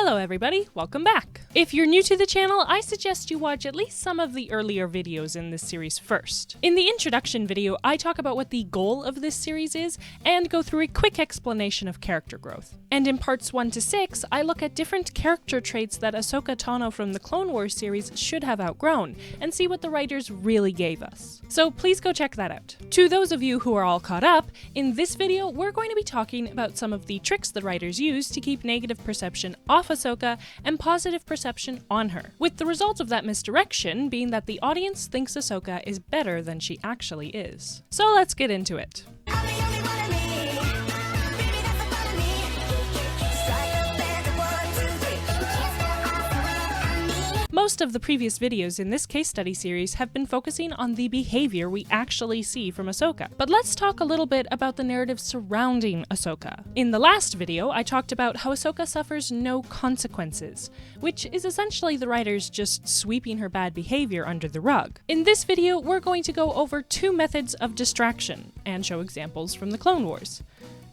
Hello everybody, welcome back. If you're new to the channel, I suggest you watch at least some of the earlier videos in this series first. In the introduction video, I talk about what the goal of this series is and go through a quick explanation of character growth. And in parts 1 to 6, I look at different character traits that Ahsoka Tano from the Clone Wars series should have outgrown and see what the writers really gave us. So please go check that out. To those of you who are all caught up, in this video we're going to be talking about some of the tricks the writers use to keep negative perception off Ahsoka and positive perception on her, with the result of that misdirection being that the audience thinks Ahsoka is better than she actually is. So let's get into it. Most of the previous videos in this case study series have been focusing on the behavior we actually see from Ahsoka, but let's talk a little bit about the narrative surrounding Ahsoka. In the last video, I talked about how Ahsoka suffers no consequences, which is essentially the writers just sweeping her bad behavior under the rug. In this video, we're going to go over 2 methods of distraction and show examples from the Clone Wars.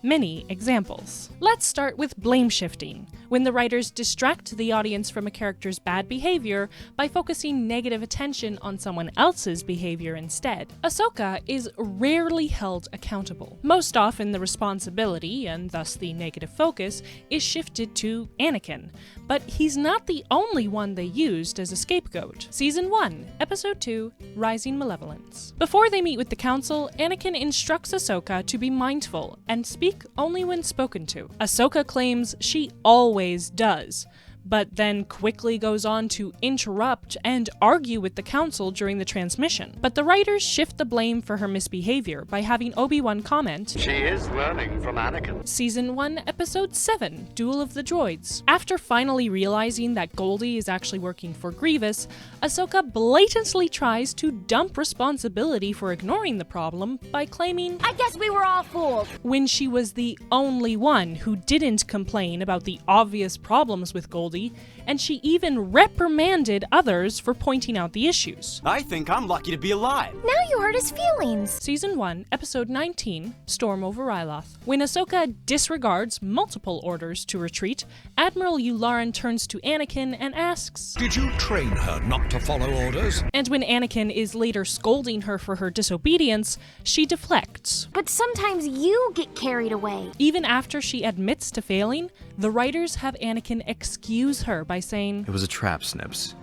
Many examples. Let's start with blame shifting, when the writers distract the audience from a character's bad behavior by focusing negative attention on someone else's behavior instead. Ahsoka is rarely held accountable. Most often the responsibility, and thus the negative focus, is shifted to Anakin, but he's not the only one they used as a scapegoat. Season 1, Episode 2, Rising Malevolence. Before they meet with the Council, Anakin instructs Ahsoka to be mindful and speak only when spoken to. Ahsoka claims she always does, but then quickly goes on to interrupt and argue with the Council during the transmission. But the writers shift the blame for her misbehavior by having Obi-Wan comment, "She is learning from Anakin." Season 1, Episode 7, Duel of the Droids. After finally realizing that Goldie is actually working for Grievous, Ahsoka blatantly tries to dump responsibility for ignoring the problem by claiming, "I guess we were all fooled," when she was the only one who didn't complain about the obvious problems with Goldie, and she even reprimanded others for pointing out the issues. I think I'm lucky to be alive. Now you hurt his feelings. Season 1, Episode 19, Storm over Ryloth. When Ahsoka disregards multiple orders to retreat, Admiral Yularen turns to Anakin and asks, "Did you train her not to follow orders?" And when Anakin is later scolding her for her disobedience, she deflects. But sometimes you get carried away. Even after she admits to failing, the writers have Anakin excuse her by saying, "It was a trap, Snips.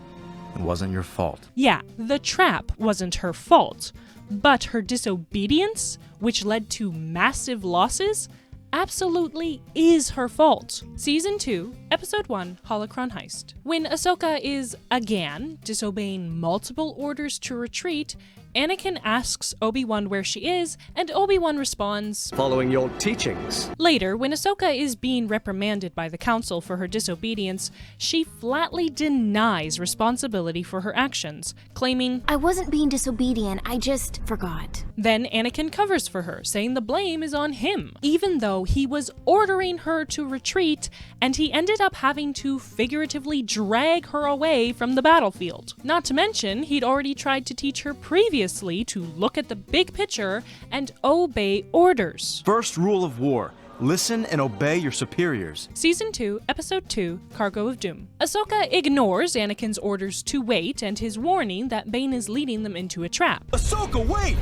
It wasn't your fault." Yeah, the trap wasn't her fault, but her disobedience, which led to massive losses, absolutely is her fault. Season 2, Episode 1, Holocron Heist. When Ahsoka is, again, disobeying multiple orders to retreat, Anakin asks Obi-Wan where she is, and Obi-Wan responds, "Following your teachings." Later, when Ahsoka is being reprimanded by the Council for her disobedience, she flatly denies responsibility for her actions, claiming, "I wasn't being disobedient, I just forgot." Then Anakin covers for her, saying the blame is on him, even though he was ordering her to retreat, and he ended up having to figuratively drag her away from the battlefield. Not to mention, he'd already tried to teach her previously to look at the big picture and obey orders. First rule of war: listen and obey your superiors. Season 2, Episode 2, Cargo of Doom. Ahsoka ignores Anakin's orders to wait and his warning that Bane is leading them into a trap. Ahsoka, wait!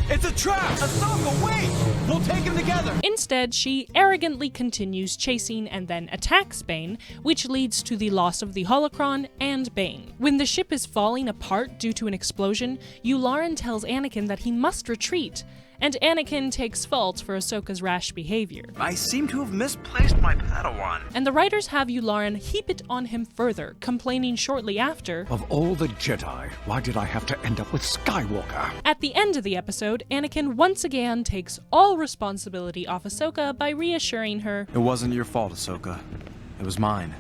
It's a trap! Ahsoka, wait! We'll take him together! Instead, she arrogantly continues chasing and then attacks Bane, which leads to the loss of the holocron and Bane. When the ship is falling apart due to an explosion, Yularen tells Anakin that he must retreat, and Anakin takes fault for Ahsoka's rash behavior. I seem to have misplaced my Padawan. And the writers have Yularen heap it on him further, complaining shortly after, "Of all the Jedi, why did I have to end up with Skywalker?" At the end of the episode, Anakin once again takes all responsibility off Ahsoka by reassuring her, It wasn't your fault, Ahsoka. It was mine.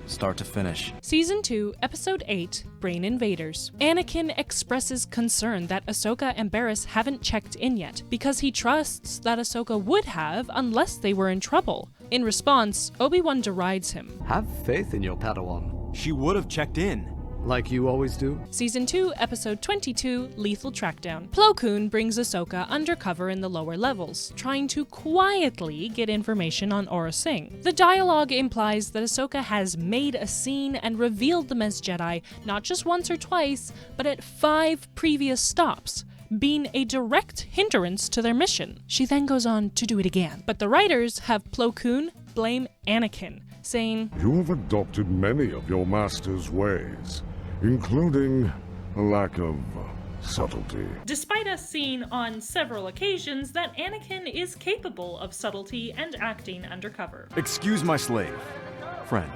Start to finish. Season 2, Episode 8, Brain Invaders. Anakin expresses concern that Ahsoka and Barriss haven't checked in yet, because he trusts that Ahsoka would have unless they were in trouble. In response, Obi-Wan derides him. Have faith in your Padawan. She would have checked in. Like you always do? Season 2, Episode 22, Lethal Trackdown. Plo Koon brings Ahsoka undercover in the lower levels, trying to quietly get information on Aurra Sing. The dialogue implies that Ahsoka has made a scene and revealed them as Jedi not just once or twice, but at 5 previous stops, being a direct hindrance to their mission. She then goes on to do it again. But the writers have Plo Koon blame Anakin, saying, You have adopted many of your master's ways, including a lack of subtlety. despite us seeing on several occasions that Anakin is capable of subtlety and acting undercover. Excuse my slave. Friend,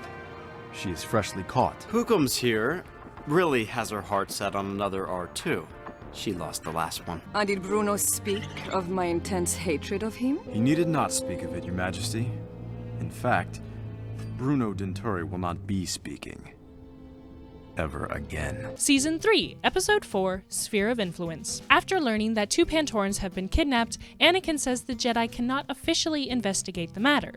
she is freshly caught. Hukum's here really has her heart set on another R2. She lost the last one. And did Bruno speak of my intense hatred of him? He needed not speak of it, Your Majesty. In fact, Bruno Denturi will not be speaking. Ever again. Season 3, Episode 4, Sphere of Influence. After learning that 2 Pantorans have been kidnapped, Anakin says the Jedi cannot officially investigate the matter.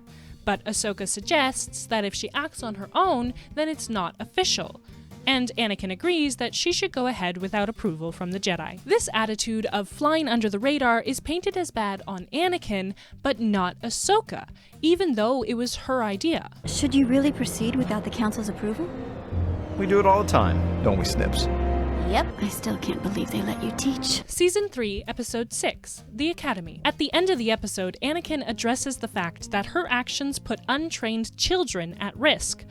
But Ahsoka suggests that if she acts on her own, then it's not official. And Anakin agrees that she should go ahead without approval from the Jedi. This attitude of flying under the radar is painted as bad on Anakin, but not Ahsoka, even though it was her idea. Should you really proceed without the Council's approval? We do it all the time, don't we, Snips? Yep. I still can't believe they let you teach. Season 3, Episode 6, The Academy. At the end of the episode, Anakin addresses the fact that her actions put untrained children at risk,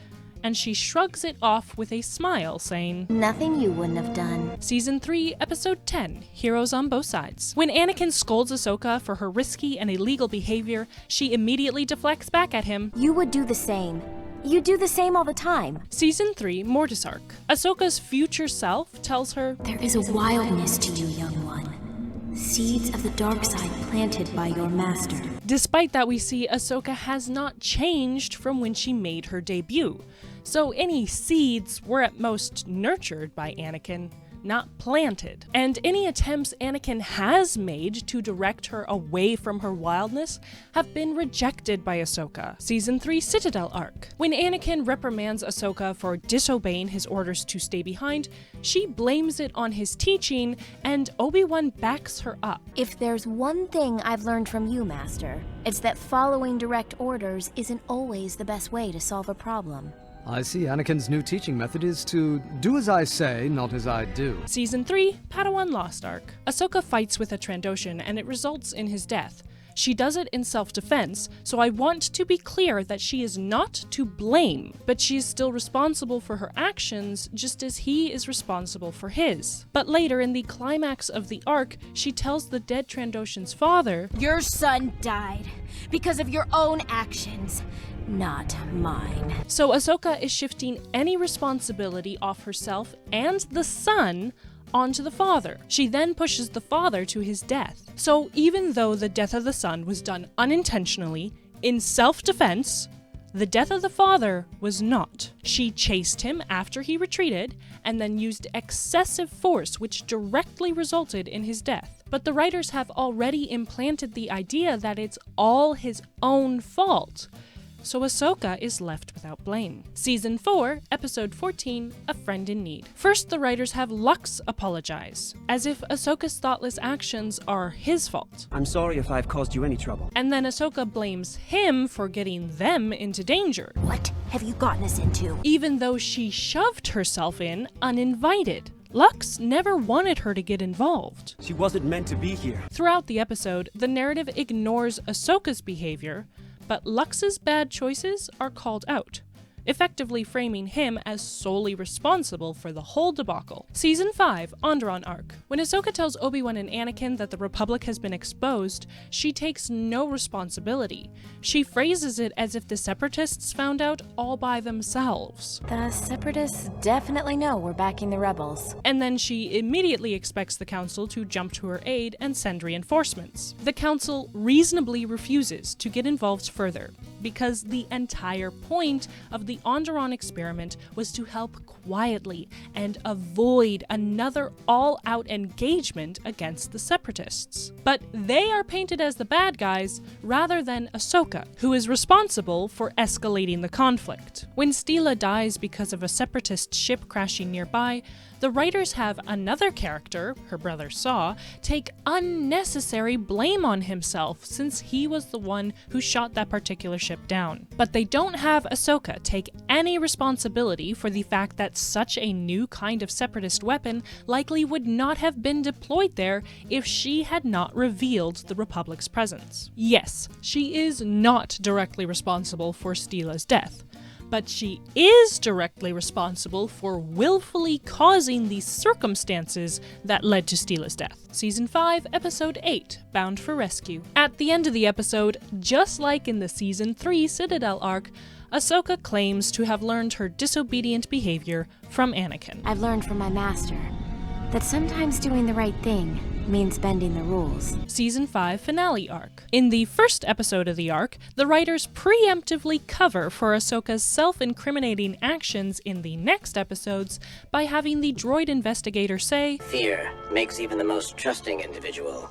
and she shrugs it off with a smile, saying, Nothing you wouldn't have done. Season 3, Episode 10, Heroes on Both Sides. When Anakin scolds Ahsoka for her risky and illegal behavior, she immediately deflects back at him. You would do the same. You do the same all the time. Season 3, Mortis Arc. Ahsoka's future self tells her, There is a wildness to you, young one. Seeds of the dark side planted by your master. Despite that, we see Ahsoka has not changed from when she made her debut. So any seeds were at most nurtured by Anakin, not planted. And any attempts Anakin has made to direct her away from her wildness have been rejected by Ahsoka. Season 3 Citadel Arc. When Anakin reprimands Ahsoka for disobeying his orders to stay behind, she blames it on his teaching, and Obi-Wan backs her up. If there's one thing I've learned from you, Master, it's that following direct orders isn't always the best way to solve a problem. I see Anakin's new teaching method is to do as I say, not as I do. Season 3 Padawan Lost Arc. Ahsoka fights with a Trandoshan and it results in his death. She does it in self-defense, so I want to be clear that she is not to blame, but she is still responsible for her actions just as he is responsible for his. But later in the climax of the arc, she tells the dead Trandoshan's father, Your son died because of your own actions, not mine. So Ahsoka is shifting any responsibility off herself and the son onto the father. She then pushes the father to his death. So even though the death of the son was done unintentionally, in self-defense, the death of the father was not. She chased him after he retreated, and then used excessive force which directly resulted in his death. But the writers have already implanted the idea that it's all his own fault. So Ahsoka is left without blame. Season 4, Episode 14, A Friend in Need. First, the writers have Lux apologize, as if Ahsoka's thoughtless actions are his fault. I'm sorry if I've caused you any trouble. And then Ahsoka blames him for getting them into danger. What have you gotten us into? Even though she shoved herself in uninvited. Lux never wanted her to get involved. She wasn't meant to be here. Throughout the episode, the narrative ignores Ahsoka's behavior, but Lux's bad choices are called out, effectively framing him as solely responsible for the whole debacle. Season 5, Onderon Arc. When Ahsoka tells Obi-Wan and Anakin that the Republic has been exposed, she takes no responsibility. She phrases it as if the Separatists found out all by themselves. The Separatists definitely know we're backing the rebels. And then she immediately expects the Council to jump to her aid and send reinforcements. The Council reasonably refuses to get involved further. because the entire point of the Onderon experiment was to help quietly and avoid another all-out engagement against the Separatists. But they are painted as the bad guys rather than Ahsoka, who is responsible for escalating the conflict. When Steela dies because of a Separatist ship crashing nearby, the writers have another character, her brother Saw, take unnecessary blame on himself since he was the one who shot that particular ship down. But they don't have Ahsoka take any responsibility for the fact that such a new kind of Separatist weapon likely would not have been deployed there if she had not revealed the Republic's presence. Yes, she is not directly responsible for Steela's death, but she is directly responsible for willfully causing the circumstances that led to Steela's death. Season 5, Episode 8, Bound for Rescue. At the end of the episode, just like in the Season 3 Citadel arc, Ahsoka claims to have learned her disobedient behavior from Anakin. I've learned from my master that sometimes doing the right thing means bending the rules. Season 5 Finale Arc. In the first episode of the arc, the writers preemptively cover for Ahsoka's self-incriminating actions in the next episodes by having the droid investigator say, "Fear makes even the most trusting individual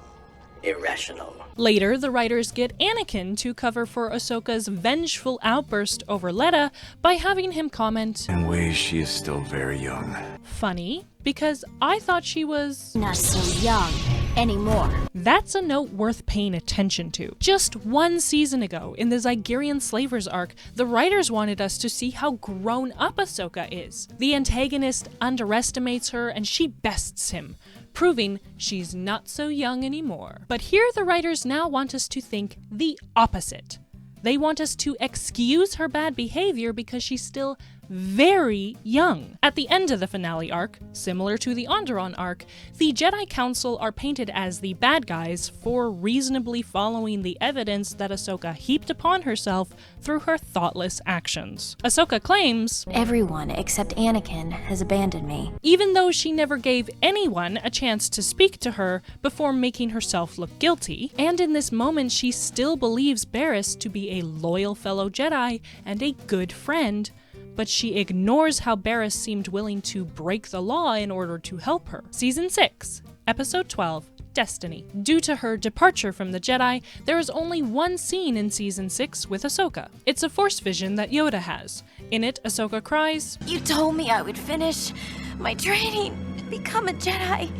irrational." Later, the writers get Anakin to cover for Ahsoka's vengeful outburst over Letta by having him comment, "In ways she is still very young." Funny, because I thought she was not so young anymore. That's a note worth paying attention to. Just one season ago, in the Zygerian Slavers arc, the writers wanted us to see how grown up Ahsoka is. The antagonist underestimates her and she bests him, proving she's not so young anymore. But here the writers now want us to think the opposite. They want us to excuse her bad behavior because she's still very young. At the end of the finale arc, similar to the Onderon arc, the Jedi Council are painted as the bad guys for reasonably following the evidence that Ahsoka heaped upon herself through her thoughtless actions. Ahsoka claims, "Everyone except Anakin has abandoned me," even though she never gave anyone a chance to speak to her before making herself look guilty, and in this moment she still believes Barriss to be a loyal fellow Jedi and a good friend, but she ignores how Barriss seemed willing to break the law in order to help her. Season 6, Episode 12, Destiny. Due to her departure from the Jedi, there is only one scene in Season 6 with Ahsoka. It's a Force vision that Yoda has. In it, Ahsoka cries, "You told me I would finish my training to become a Jedi,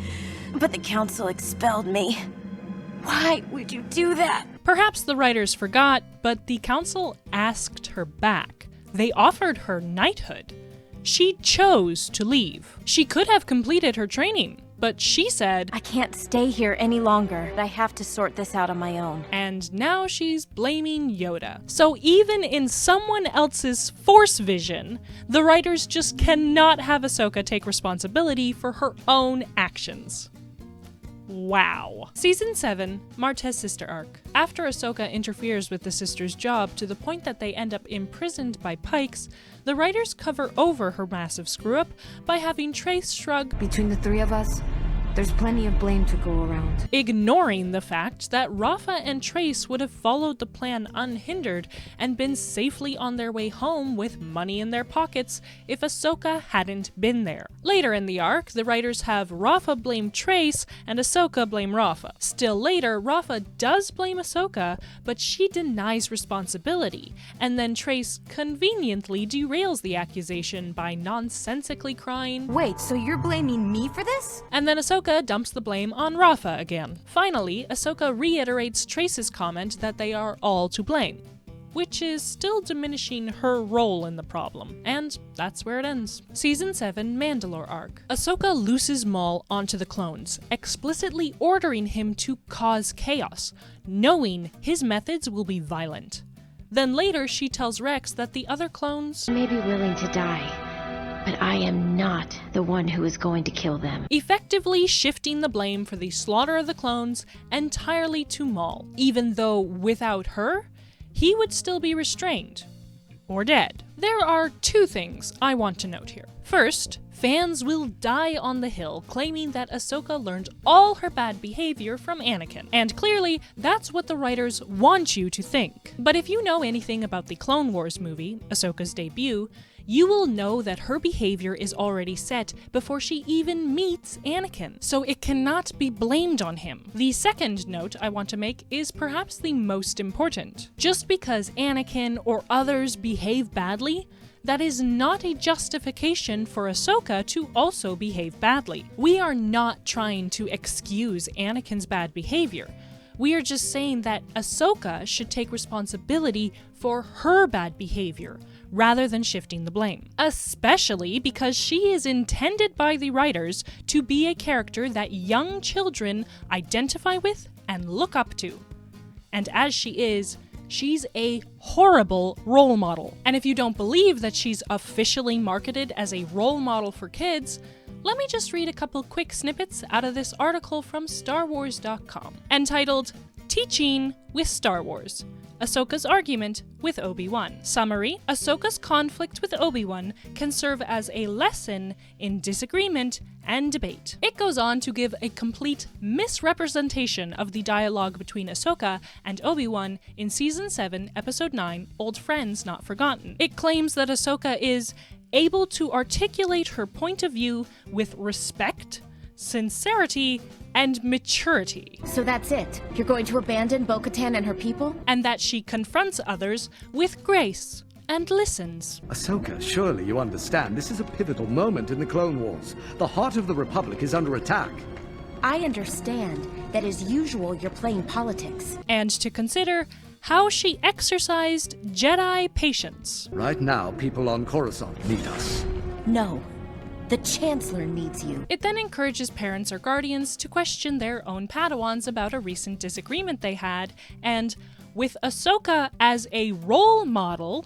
but the Council expelled me. Why would you do that?" Perhaps the writers forgot, but the Council asked her back. They offered her knighthood. She chose to leave. She could have completed her training, but she said, "I can't stay here any longer. I have to sort this out on my own." And now she's blaming Yoda. So even in someone else's Force vision, the writers just cannot have Ahsoka take responsibility for her own actions. Wow. Season 7, Martez Sister Arc. After Ahsoka interferes with the sisters' job to the point that they end up imprisoned by Pikes, the writers cover over her massive screw-up by having Trace shrug, "Between the three of us, there's plenty of blame to go around," ignoring the fact that Rafa and Trace would have followed the plan unhindered and been safely on their way home with money in their pockets if Ahsoka hadn't been there. Later in the arc, the writers have Rafa blame Trace and Ahsoka blame Rafa. Still later, Rafa does blame Ahsoka, but she denies responsibility, and then Trace conveniently derails the accusation by nonsensically crying, "Wait, so you're blaming me for this?" And then Ahsoka dumps the blame on Rafa again. Finally, Ahsoka reiterates Trace's comment that they are all to blame, which is still diminishing her role in the problem, and that's where it ends. Season 7, Mandalore Arc. Ahsoka looses Maul onto the clones, explicitly ordering him to cause chaos, knowing his methods will be violent. Then later, she tells Rex that the other clones may be willing to die, but I am not the one who is going to kill them. Effectively shifting the blame for the slaughter of the clones entirely to Maul, even though without her, he would still be restrained. or dead. There are two things I want to note here. First, fans will die on the hill claiming that Ahsoka learned all her bad behavior from Anakin, and clearly that's what the writers want you to think. But if you know anything about the Clone Wars movie, Ahsoka's debut, you will know that her behavior is already set before she even meets Anakin, so it cannot be blamed on him. The second note I want to make is perhaps the most important. Just because Anakin or others behave badly, that is not a justification for Ahsoka to also behave badly. We are not trying to excuse Anakin's bad behavior. We are just saying that Ahsoka should take responsibility for her bad behavior, rather than shifting the blame. Especially because she is intended by the writers to be a character that young children identify with and look up to. And as she is, she's a horrible role model. And if you don't believe that she's officially marketed as a role model for kids, let me just read a couple quick snippets out of this article from StarWars.com, entitled Teaching with Star Wars: Ahsoka's Argument with Obi-Wan. Summary: Ahsoka's conflict with Obi-Wan can serve as a lesson in disagreement and debate. It goes on to give a complete misrepresentation of the dialogue between Ahsoka and Obi-Wan in Season 7, Episode 9, Old Friends Not Forgotten. It claims that Ahsoka is able to articulate her point of view with respect, sincerity, and maturity. So that's it? You're going to abandon Bo-Katan and her people? And that she confronts others with grace and listens. Ahsoka, surely you understand this is a pivotal moment in the Clone Wars. The heart of the Republic is under attack. I understand that as usual you're playing politics. And to consider how she exercised Jedi patience. Right now, people on Coruscant need us. No. The Chancellor needs you. It then encourages parents or guardians to question their own Padawans about a recent disagreement they had, and, with Ahsoka as a role model,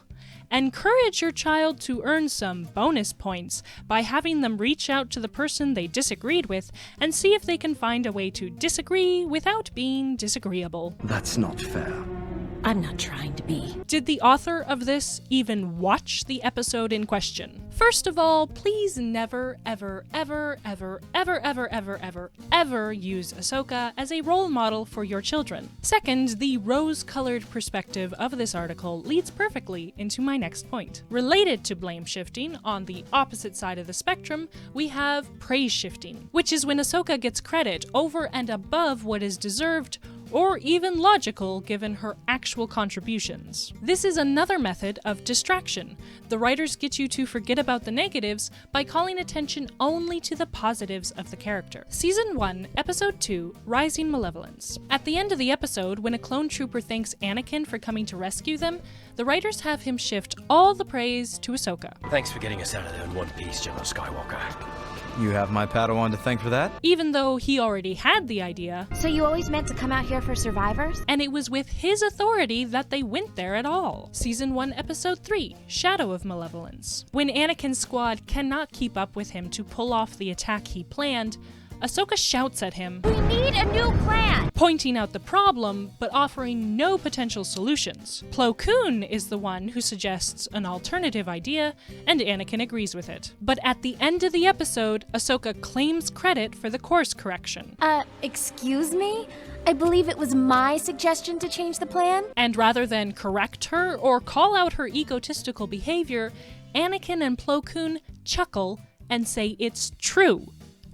encourage your child to earn some bonus points by having them reach out to the person they disagreed with and see if they can find a way to disagree without being disagreeable. That's not fair. I'm not trying to be. Did the author of this even watch the episode in question? First of all, please never, ever, ever, ever, ever, ever, ever, ever, ever use Ahsoka as a role model for your children. Second, the rose-colored perspective of this article leads perfectly into my next point. Related to blame shifting, on the opposite side of the spectrum, we have praise shifting, which is when Ahsoka gets credit over and above what is deserved or even logical given her actual contributions. This is another method of distraction. The writers get you to forget about the negatives by calling attention only to the positives of the character. Season 1, Episode 2, Rising Malevolence. At the end of the episode, when a clone trooper thanks Anakin for coming to rescue them, the writers have him shift all the praise to Ahsoka. Thanks for getting us out of there in one piece, General Skywalker. You have my Padawan to thank for that? Even though he already had the idea. So you always meant to come out here for survivors? And it was with his authority that they went there at all. Season 1, Episode 3, Shadow of Malevolence. When Anakin's squad cannot keep up with him to pull off the attack he planned, Ahsoka shouts at him, "We need a new plan!" pointing out the problem, but offering no potential solutions. Plo Koon is the one who suggests an alternative idea, and Anakin agrees with it. But at the end of the episode, Ahsoka claims credit for the course correction. Excuse me? I believe it was my suggestion to change the plan? And rather than correct her or call out her egotistical behavior, Anakin and Plo Koon chuckle and say it's true,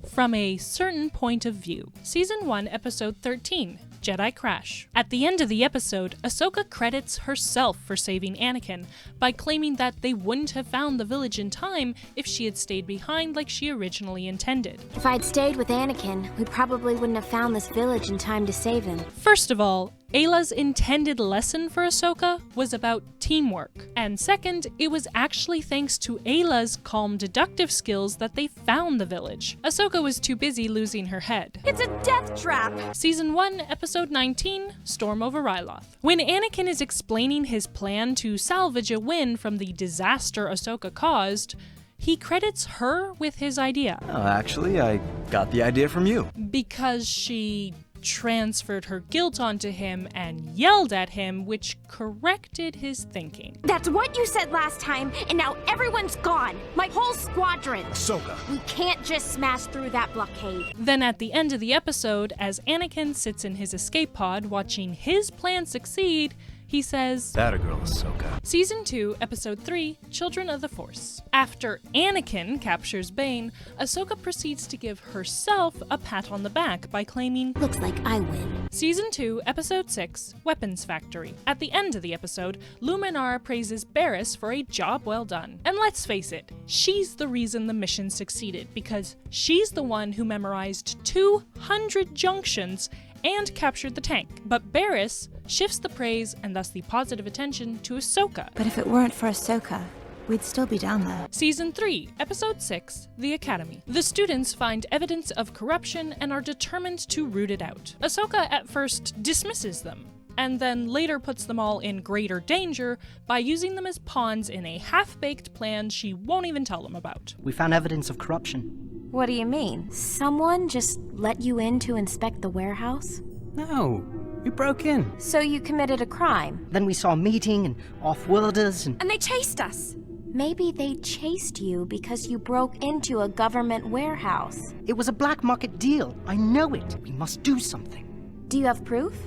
from a certain point of view. Season 1, Episode 13, Jedi Crash. At the end of the episode, Ahsoka credits herself for saving Anakin by claiming that they wouldn't have found the village in time if she had stayed behind like she originally intended. If I'd stayed with Anakin, we probably wouldn't have found this village in time to save him. First of all, Ayla's intended lesson for Ahsoka was about teamwork. And second, it was actually thanks to Ayla's calm deductive skills that they found the village. Ahsoka was too busy losing her head. It's a death trap! Season 1, Episode 19, Storm over Ryloth. When Anakin is explaining his plan to salvage a win from the disaster Ahsoka caused, he credits her with his idea. Actually, I got the idea from you. Because she transferred her guilt onto him, and yelled at him, which corrected his thinking. That's what you said last time, and now everyone's gone. My whole squadron. Ahsoka. We can't just smash through that blockade. Then at the end of the episode, as Anakin sits in his escape pod watching his plan succeed, he says, "That a girl, Ahsoka." Season 2, Episode 3, Children of the Force. After Anakin captures Bane, Ahsoka proceeds to give herself a pat on the back by claiming, "Looks like I win." Season 2, Episode 6, Weapons Factory. At the end of the episode, Luminara praises Barriss for a job well done. And let's face it, she's the reason the mission succeeded, because she's the one who memorized 200 junctions and captured the tank. But Barriss shifts the praise and thus the positive attention to Ahsoka. But if it weren't for Ahsoka, we'd still be down there. Season 3, Episode 6, The Academy. The students find evidence of corruption and are determined to root it out. Ahsoka at first dismisses them, and then later puts them all in greater danger by using them as pawns in a half-baked plan she won't even tell them about. We found evidence of corruption. What do you mean? Someone just let you in to inspect the warehouse? No, we broke in. So you committed a crime? Then we saw a meeting and off-worlders and... And they chased us! Maybe they chased you because you broke into a government warehouse. It was a black market deal. I know it. We must do something. Do you have proof?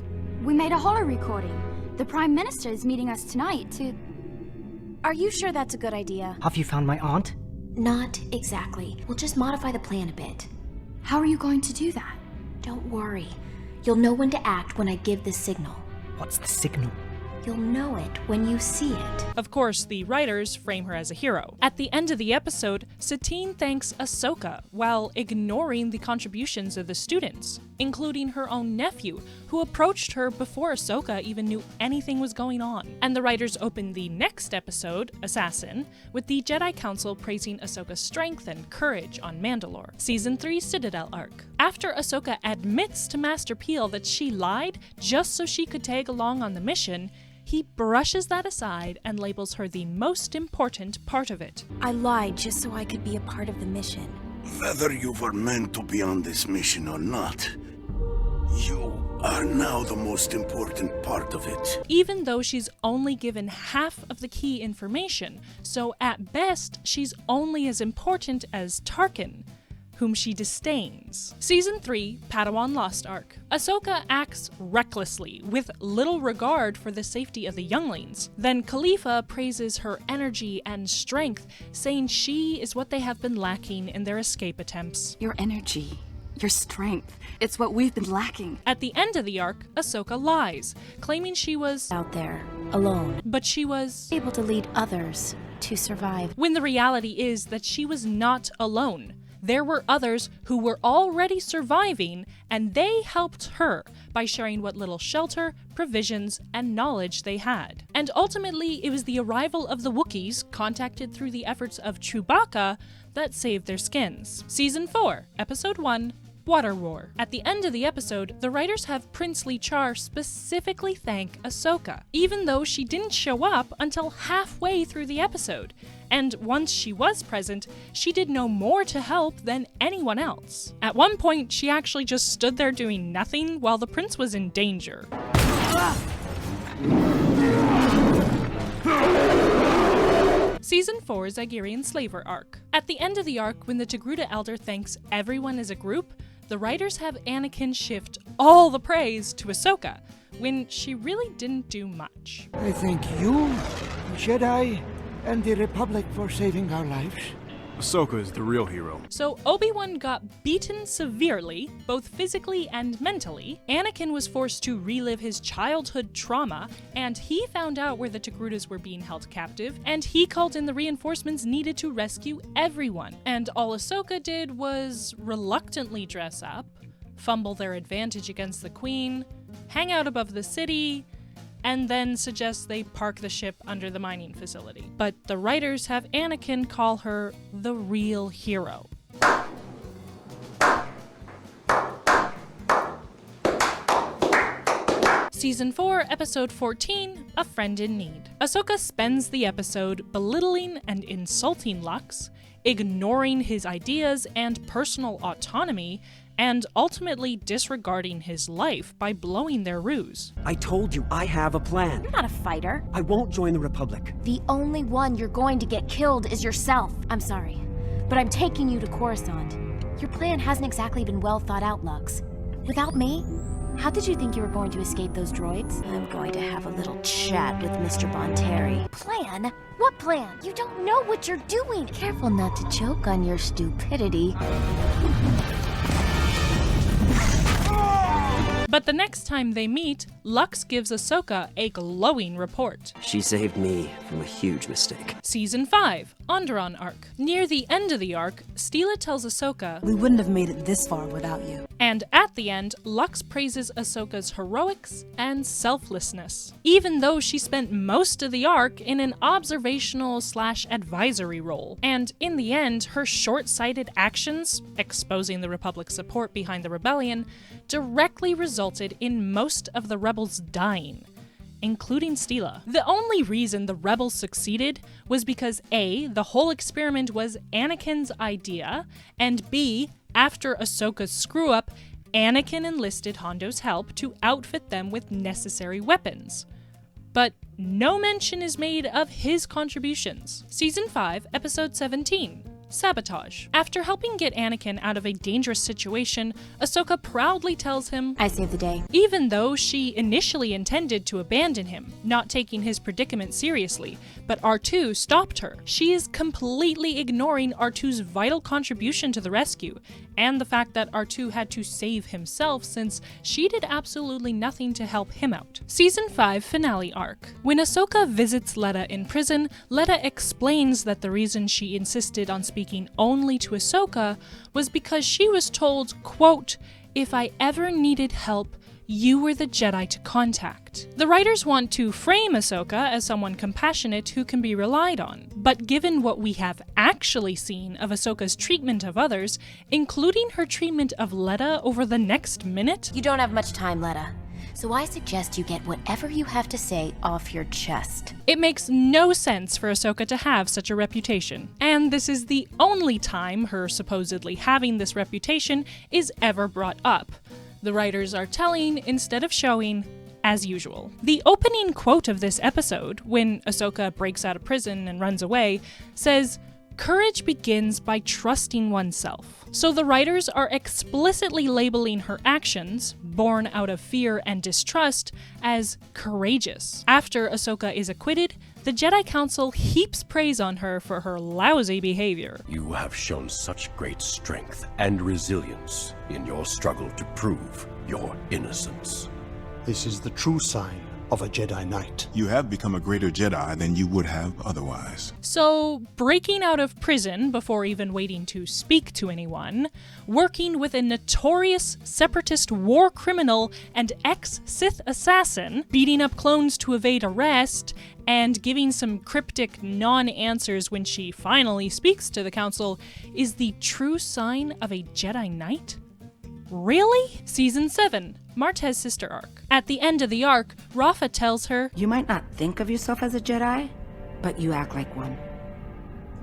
We made a holo recording. The Prime Minister is meeting us tonight to... Are you sure that's a good idea? Have you found my aunt? Not exactly. We'll just modify the plan a bit. How are you going to do that? Don't worry. You'll know when to act when I give the signal. What's the signal? You'll know it when you see it. Of course, the writers frame her as a hero. At the end of the episode, Satine thanks Ahsoka while ignoring the contributions of the students, including her own nephew, who approached her before Ahsoka even knew anything was going on. And the writers open the next episode, Assassin, with the Jedi Council praising Ahsoka's strength and courage on Mandalore. Season 3 Citadel arc. After Ahsoka admits to Master Peel that she lied just so she could tag along on the mission, he brushes that aside and labels her the most important part of it. I lied just so I could be a part of the mission. Whether you were meant to be on this mission or not, you are now the most important part of it. Even though she's only given half of the key information, so at best, she's only as important as Tarkin, whom she disdains. Season 3, Padawan Lost Arc. Ahsoka acts recklessly, with little regard for the safety of the younglings. Then Khalifa praises her energy and strength, saying she is what they have been lacking in their escape attempts. Your energy, your strength, it's what we've been lacking. At the end of the arc, Ahsoka lies, claiming she was out there, alone. But she was able to lead others to survive. When the reality is that she was not alone. There were others who were already surviving, and they helped her by sharing what little shelter, provisions, and knowledge they had. And ultimately, it was the arrival of the Wookiees, contacted through the efforts of Chewbacca, that saved their skins. Season 4, Episode 1, Water War. At the end of the episode, the writers have Princely Char specifically thank Ahsoka, even though she didn't show up until halfway through the episode. And once she was present, she did no more to help than anyone else. At one point, she actually just stood there doing nothing while the prince was in danger. Season 4 Zygerian Slaver arc. At the end of the arc, when the Togruta Elder thanks everyone as a group, the writers have Anakin shift all the praise to Ahsoka, when she really didn't do much. I thank you, Jedi, and the Republic for saving our lives. Ahsoka is the real hero. So Obi-Wan got beaten severely, both physically and mentally. Anakin was forced to relive his childhood trauma, and he found out where the Togrutas were being held captive, and he called in the reinforcements needed to rescue everyone. And all Ahsoka did was reluctantly dress up, fumble their advantage against the Queen, hang out above the city, and then suggest they park the ship under the mining facility. But the writers have Anakin call her the real hero. Season 4, Episode 14, A Friend in Need. Ahsoka spends the episode belittling and insulting Lux, ignoring his ideas and personal autonomy, and ultimately disregarding his life by blowing their ruse. I told you I have a plan. You're not a fighter. I won't join the Republic. The only one you're going to get killed is yourself. I'm sorry, but I'm taking you to Coruscant. Your plan hasn't exactly been well thought out, Lux. Without me, how did you think you were going to escape those droids? I'm going to have a little chat with Mr. Bonteri. Plan? What plan? You don't know what you're doing. Careful not to choke on your stupidity. But the next time they meet, Lux gives Ahsoka a glowing report. She saved me from a huge mistake. Season 5, Onderon Arc. Near the end of the arc, Steela tells Ahsoka, "We wouldn't have made it this far without you." And at the end, Lux praises Ahsoka's heroics and selflessness, even though she spent most of the arc in an observational/advisory role. And in the end, her short-sighted actions, exposing the Republic's support behind the rebellion, directly resulted in most of the rebels dying, including Steela. The only reason the rebels succeeded was because A, the whole experiment was Anakin's idea, and B, after Ahsoka's screw-up, Anakin enlisted Hondo's help to outfit them with necessary weapons. But no mention is made of his contributions. Season 5, Episode 17. Sabotage. After helping get Anakin out of a dangerous situation, Ahsoka proudly tells him, "I saved the day." Even though she initially intended to abandon him, not taking his predicament seriously, but R2 stopped her. She is completely ignoring R2's vital contribution to the rescue, and the fact that R2 had to save himself since she did absolutely nothing to help him out. Season 5 Finale Arc. When Ahsoka visits Letta in prison, Letta explains that the reason she insisted on speaking only to Ahsoka was because she was told, quote, "If I ever needed help, you were the Jedi to contact." The writers want to frame Ahsoka as someone compassionate who can be relied on, but given what we have actually seen of Ahsoka's treatment of others, including her treatment of Letta over the next minute... You don't have much time, Letta. So I suggest you get whatever you have to say off your chest. It makes no sense for Ahsoka to have such a reputation, and this is the only time her supposedly having this reputation is ever brought up. The writers are telling instead of showing, as usual. The opening quote of this episode, when Ahsoka breaks out of prison and runs away, says, "Courage begins by trusting oneself." So the writers are explicitly labeling her actions, born out of fear and distrust, as courageous. After Ahsoka is acquitted, the Jedi Council heaps praise on her for her lousy behavior. You have shown such great strength and resilience in your struggle to prove your innocence. This is the true sign of a Jedi Knight. You have become a greater Jedi than you would have otherwise. So, breaking out of prison before even waiting to speak to anyone, working with a notorious separatist war criminal and ex-Sith assassin, beating up clones to evade arrest, and giving some cryptic non-answers when she finally speaks to the Council is the true sign of a Jedi Knight? Really? Season 7, Martez's sister arc. At the end of the arc, Rafa tells her, "You might not think of yourself as a Jedi, but you act like one.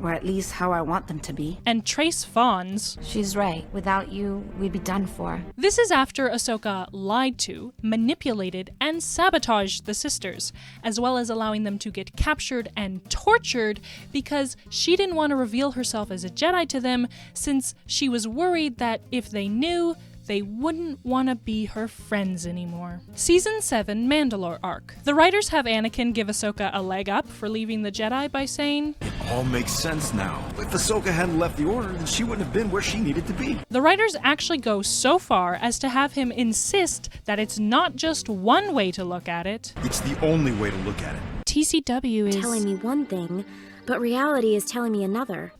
Or at least how I want them to be." And Trace fawns, "She's right. Without you, we'd be done for." This is after Ahsoka lied to, manipulated, and sabotaged the sisters, as well as allowing them to get captured and tortured because she didn't want to reveal herself as a Jedi to them since she was worried that if they knew, they wouldn't want to be her friends anymore. Season 7 Mandalore Arc. The writers have Anakin give Ahsoka a leg up for leaving the Jedi by saying, "It all makes sense now. If Ahsoka hadn't left the Order, then she wouldn't have been where she needed to be." The writers actually go so far as to have him insist that it's not just one way to look at it. It's the only way to look at it. TCW is telling me one thing, but reality is telling me another.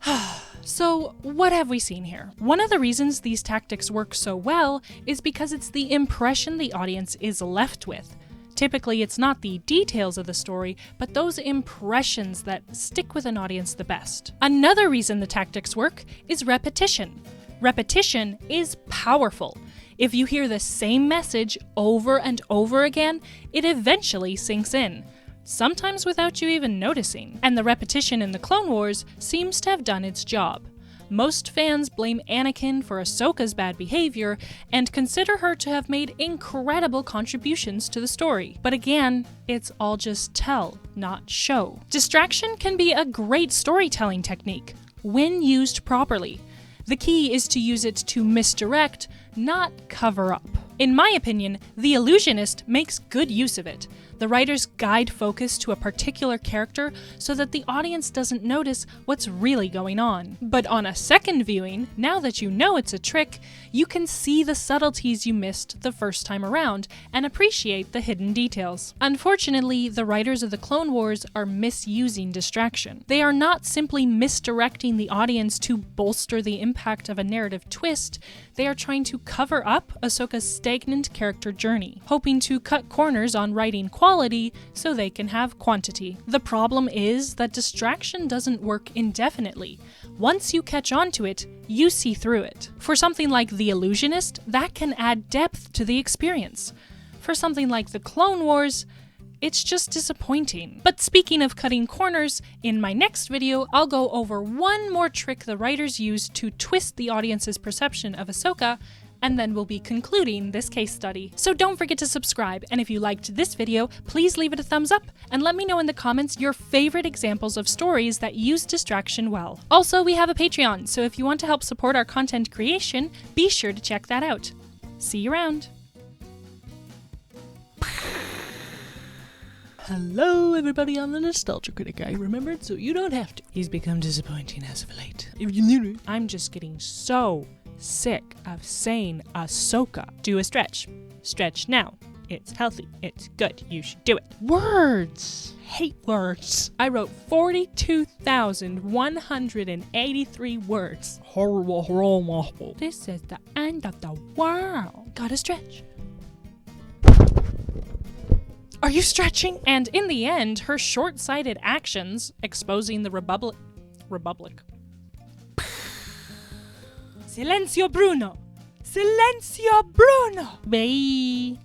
So, what have we seen here? One of the reasons these tactics work so well is because it's the impression the audience is left with. Typically, it's not the details of the story, but those impressions that stick with an audience the best. Another reason the tactics work is repetition. Repetition is powerful. If you hear the same message over and over again, it eventually sinks in. sometimes without you even noticing. And the repetition in the Clone Wars seems to have done its job. Most fans blame Anakin for Ahsoka's bad behavior and consider her to have made incredible contributions to the story. But again, it's all just tell, not show. Distraction can be a great storytelling technique when used properly. The key is to use it to misdirect, not cover up. In my opinion, The Illusionist makes good use of it. The writers guide focus to a particular character so that the audience doesn't notice what's really going on. But on a second viewing, now that you know it's a trick, you can see the subtleties you missed the first time around and appreciate the hidden details. Unfortunately, the writers of the Clone Wars are misusing distraction. They are not simply misdirecting the audience to bolster the impact of a narrative twist, they are trying to cover up Ahsoka's stagnant character journey, hoping to cut corners on writing quality so they can have quantity. The problem is that distraction doesn't work indefinitely. Once you catch on to it, you see through it. For something like The Illusionist, that can add depth to the experience. For something like The Clone Wars, it's just disappointing. But speaking of cutting corners, in my next video, I'll go over one more trick the writers used to twist the audience's perception of Ahsoka, and then we'll be concluding this case study. So don't forget to subscribe, and if you liked this video, please leave it a thumbs up, and let me know in the comments your favorite examples of stories that use distraction well. Also, we have a Patreon, so if you want to help support our content creation, be sure to check that out. See you around! Hello everybody, I'm the Nostalgia Critic. I remembered so you don't have to. He's become disappointing as of late. I'm just getting so sick of saying Ahsoka. Do a stretch. Stretch now. It's healthy. It's good. You should do it. Words. Hate words. I wrote 42,183 words. Horrible. This is the end of the world. Gotta stretch. Are you stretching? And in the end, her short-sighted actions exposing the Republic. Silencio Bruno! Silencio Bruno! Bye!